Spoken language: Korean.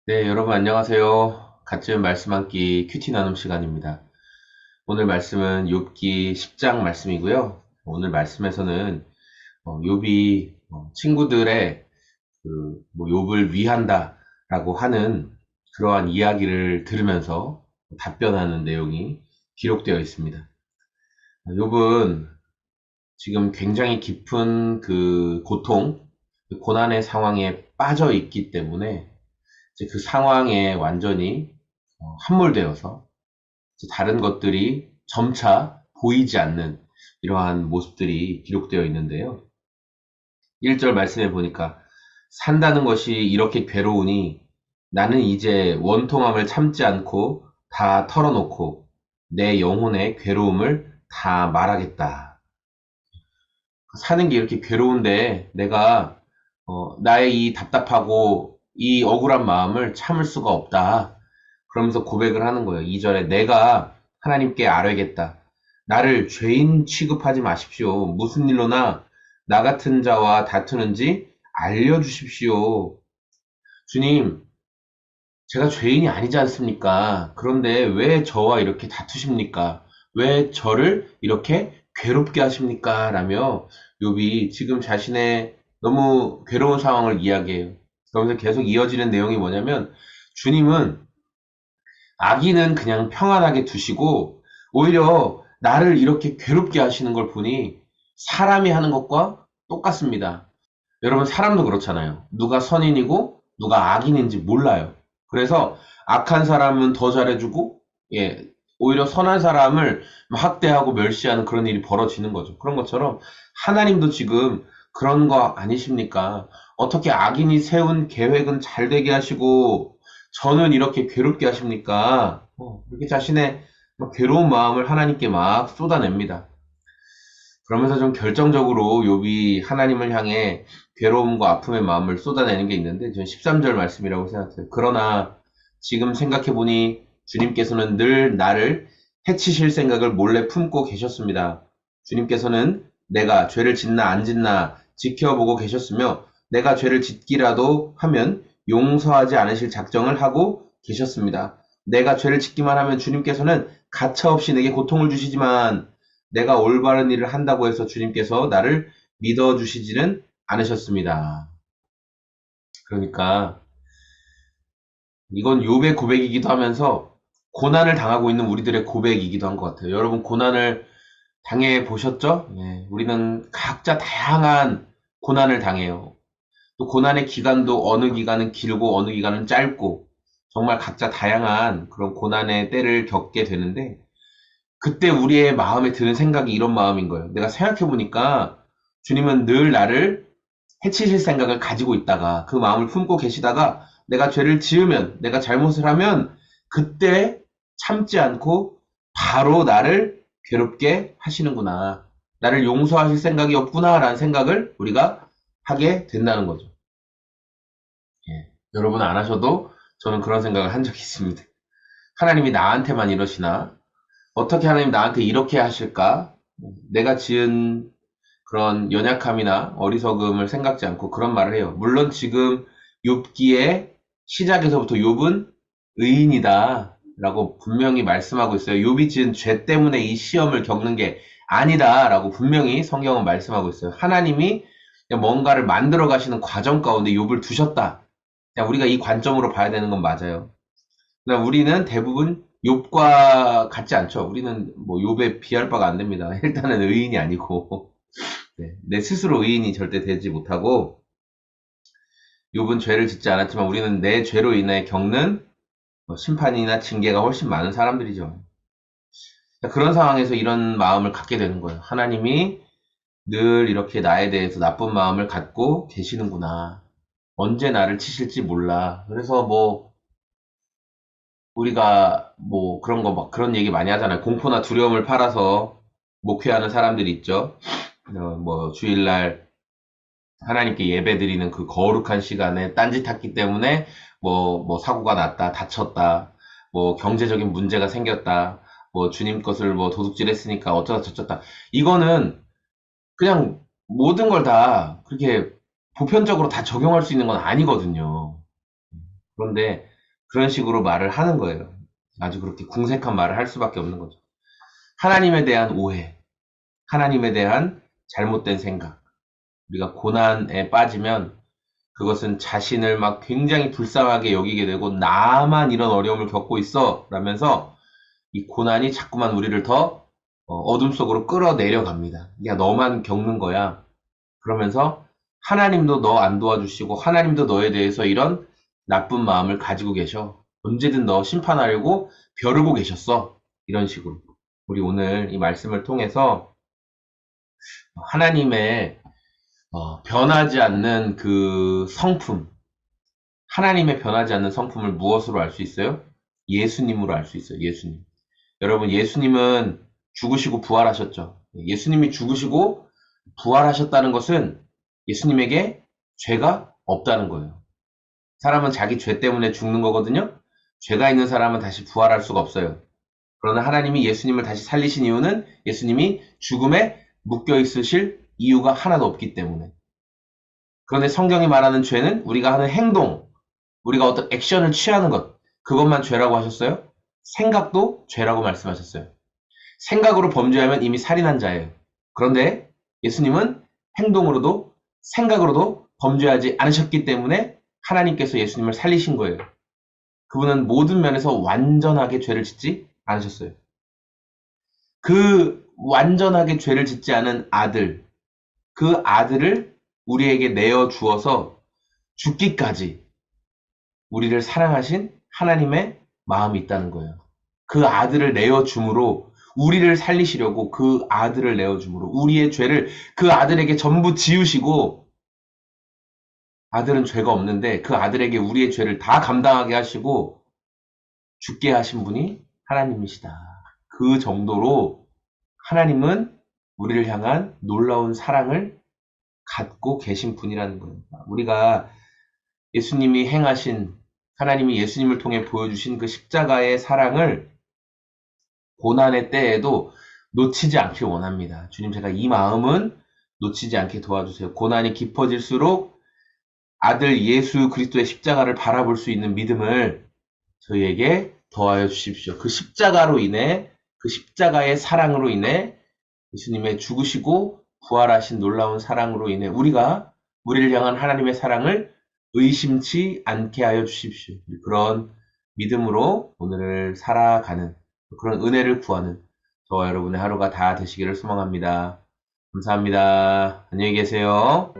네, 여러분 안녕하세요. 갓지은 말씀 한 끼 큐티 나눔 시간입니다. 오늘 말씀은 욥기 10장 말씀이고요. 오늘 말씀에서는 욥이 친구들의 욥을 위한다라고 하는 그러한 이야기를 들으면서 답변하는 내용이 기록되어 있습니다. 욥은 지금 굉장히 깊은 그 고통, 그 고난의 상황에 빠져 있기 때문에 이제 그 상황에 완전히 함몰되어서 이제 다른 것들이 점차 보이지 않는 이러한 모습들이 기록되어 있는데요. 1절 말씀해 보니까 산다는 것이 이렇게 괴로우니 나는 이제 원통함을 참지 않고 다 털어놓고 내 영혼의 괴로움을 다 말하겠다. 사는 게 이렇게 괴로운데 내가 나의 이 답답하고 이 억울한 마음을 참을 수가 없다. 그러면서 고백을 하는 거예요. 2절에 내가 하나님께 아뢰겠다. 나를 죄인 취급하지 마십시오. 무슨 일로나 나 같은 자와 다투는지 알려주십시오. 주님, 제가 죄인이 아니지 않습니까? 그런데 왜 저와 이렇게 다투십니까? 왜 저를 이렇게 괴롭게 하십니까? 라며 욥이 지금 자신의 너무 괴로운 상황을 이야기해요. 그러면서 계속 이어지는 내용이 뭐냐면 주님은 아기는 그냥 평안하게 두시고 오히려 나를 이렇게 괴롭게 하시는 걸 보니 사람이 하는 것과 똑같습니다. 여러분 사람도 그렇잖아요. 누가 선인이고 누가 악인인지 몰라요. 그래서 악한 사람은 더 잘해주고 예, 오히려 선한 사람을 학대하고 멸시하는 그런 일이 벌어지는 거죠. 그런 것처럼 하나님도 지금 그런 거 아니십니까? 어떻게 악인이 세운 계획은 잘 되게 하시고 저는 이렇게 괴롭게 하십니까? 이렇게 자신의 막 괴로운 마음을 하나님께 막 쏟아냅니다. 그러면서 좀 결정적으로 욥이 하나님을 향해 괴로움과 아픔의 마음을 쏟아내는 게 있는데 저는 13절 말씀이라고 생각해요. 그러나 지금 생각해보니 주님께서는 늘 나를 해치실 생각을 몰래 품고 계셨습니다. 주님께서는 내가 죄를 짓나 안 짓나 지켜보고 계셨으며 내가 죄를 짓기라도 하면 용서하지 않으실 작정을 하고 계셨습니다. 내가 죄를 짓기만 하면 주님께서는 가차없이 내게 고통을 주시지만 내가 올바른 일을 한다고 해서 주님께서 나를 믿어주시지는 않으셨습니다. 그러니까 이건 욥의 고백이기도 하면서 고난을 당하고 있는 우리들의 고백이기도 한 것 같아요. 여러분 고난을 당해 보셨죠? 예, 우리는 각자 다양한 고난을 당해요. 또 고난의 기간도 어느 기간은 길고 어느 기간은 짧고 정말 각자 다양한 그런 고난의 때를 겪게 되는데 그때 우리의 마음에 드는 생각이 이런 마음인 거예요. 내가 생각해보니까 주님은 늘 나를 해치실 생각을 가지고 있다가 그 마음을 품고 계시다가 내가 죄를 지으면 내가 잘못을 하면 그때 참지 않고 바로 나를 괴롭게 하시는구나. 나를 용서하실 생각이 없구나라는 생각을 우리가 하게 된다는 거죠. 예. 여러분 안 하셔도 저는 그런 생각을 한 적이 있습니다. 하나님이 나한테만 이러시나? 어떻게 하나님 나한테 이렇게 하실까? 내가 지은 그런 연약함이나 어리석음을 생각지 않고 그런 말을 해요. 물론 지금 욥기의 시작에서부터 욥은 의인이다 라고 분명히 말씀하고 있어요. 욥이 지은 죄 때문에 이 시험을 겪는 게 아니다 라고 분명히 성경은 말씀하고 있어요. 하나님이 그냥 뭔가를 만들어 가시는 과정 가운데 욥을 두셨다. 그냥 우리가 이 관점으로 봐야 되는 건 맞아요. 그러나 우리는 대부분 욥과 같지 않죠. 우리는 뭐 욥에 비할 바가 안 됩니다. 일단은 의인이 아니고 네, 내 스스로 의인이 절대 되지 못하고 욥은 죄를 짓지 않았지만 우리는 내 죄로 인해 겪는 심판이나 징계가 훨씬 많은 사람들이죠. 그런 상황에서 이런 마음을 갖게 되는 거예요. 하나님이 늘 이렇게 나에 대해서 나쁜 마음을 갖고 계시는구나. 언제 나를 치실지 몰라. 그래서 뭐 우리가 뭐 그런 거 막 그런 얘기 많이 하잖아요. 공포나 두려움을 팔아서 목회하는 사람들이 있죠. 뭐 주일날 하나님께 예배드리는 그 거룩한 시간에 딴짓했기 때문에 뭐 사고가 났다, 다쳤다, 뭐 경제적인 문제가 생겼다, 뭐 주님 것을 뭐 도둑질했으니까 어쩌다 저쩌다. 이거는 그냥 모든 걸 다 그렇게 보편적으로 다 적용할 수 있는 건 아니거든요. 그런데 그런 식으로 말을 하는 거예요. 아주 그렇게 궁색한 말을 할 수밖에 없는 거죠. 하나님에 대한 오해, 하나님에 대한 잘못된 생각. 우리가 고난에 빠지면 그것은 자신을 막 굉장히 불쌍하게 여기게 되고 나만 이런 어려움을 겪고 있어 라면서 이 고난이 자꾸만 우리를 더 어둠 속으로 끌어내려갑니다. 야, 너만 겪는 거야. 그러면서 하나님도 너 안 도와주시고 하나님도 너에 대해서 이런 나쁜 마음을 가지고 계셔. 언제든 너 심판하려고 벼르고 계셨어. 이런 식으로. 우리 오늘 이 말씀을 통해서 하나님의 변하지 않는 그 성품, 하나님의 변하지 않는 성품을 무엇으로 알 수 있어요? 예수님으로 알 수 있어요. 예수님. 여러분, 예수님은 죽으시고 부활하셨죠. 예수님이 죽으시고 부활하셨다는 것은 예수님에게 죄가 없다는 거예요. 사람은 자기 죄 때문에 죽는 거거든요. 죄가 있는 사람은 다시 부활할 수가 없어요. 그러나 하나님이 예수님을 다시 살리신 이유는 예수님이 죽음에 묶여 있으실 이유가 하나도 없기 때문에. 그런데 성경이 말하는 죄는 우리가 하는 행동, 우리가 어떤 액션을 취하는 것, 그것만 죄라고 하셨어요? 생각도 죄라고 말씀하셨어요. 생각으로 범죄하면 이미 살인한 자예요. 그런데 예수님은 행동으로도 생각으로도 범죄하지 않으셨기 때문에 하나님께서 예수님을 살리신 거예요. 그분은 모든 면에서 완전하게 죄를 짓지 않으셨어요. 그 완전하게 죄를 짓지 않은 아들, 그 아들을 우리에게 내어 주어서 죽기까지 우리를 사랑하신 하나님의 마음이 있다는 거예요. 그 아들을 내어 줌으로 우리를 살리시려고 그 아들을 내어 줌으로 우리의 죄를 그 아들에게 전부 지우시고, 아들은 죄가 없는데 그 아들에게 우리의 죄를 다 감당하게 하시고 죽게 하신 분이 하나님이시다. 그 정도로 하나님은 우리를 향한 놀라운 사랑을 갖고 계신 분이라는 겁니다. 우리가 예수님이 행하신, 하나님이 예수님을 통해 보여주신 그 십자가의 사랑을 고난의 때에도 놓치지 않길 원합니다. 주님, 제가 이 마음은 놓치지 않게 도와주세요. 고난이 깊어질수록 아들 예수 그리스도의 십자가를 바라볼 수 있는 믿음을 저희에게 더하여 주십시오. 그 십자가로 인해, 그 십자가의 사랑으로 인해, 예수님의 죽으시고 부활하신 놀라운 사랑으로 인해 우리를 향한 하나님의 사랑을 의심치 않게 하여 주십시오. 그런 믿음으로 오늘을 살아가는, 그런 은혜를 구하는 저와 여러분의 하루가 다 되시기를 소망합니다. 감사합니다. 안녕히 계세요.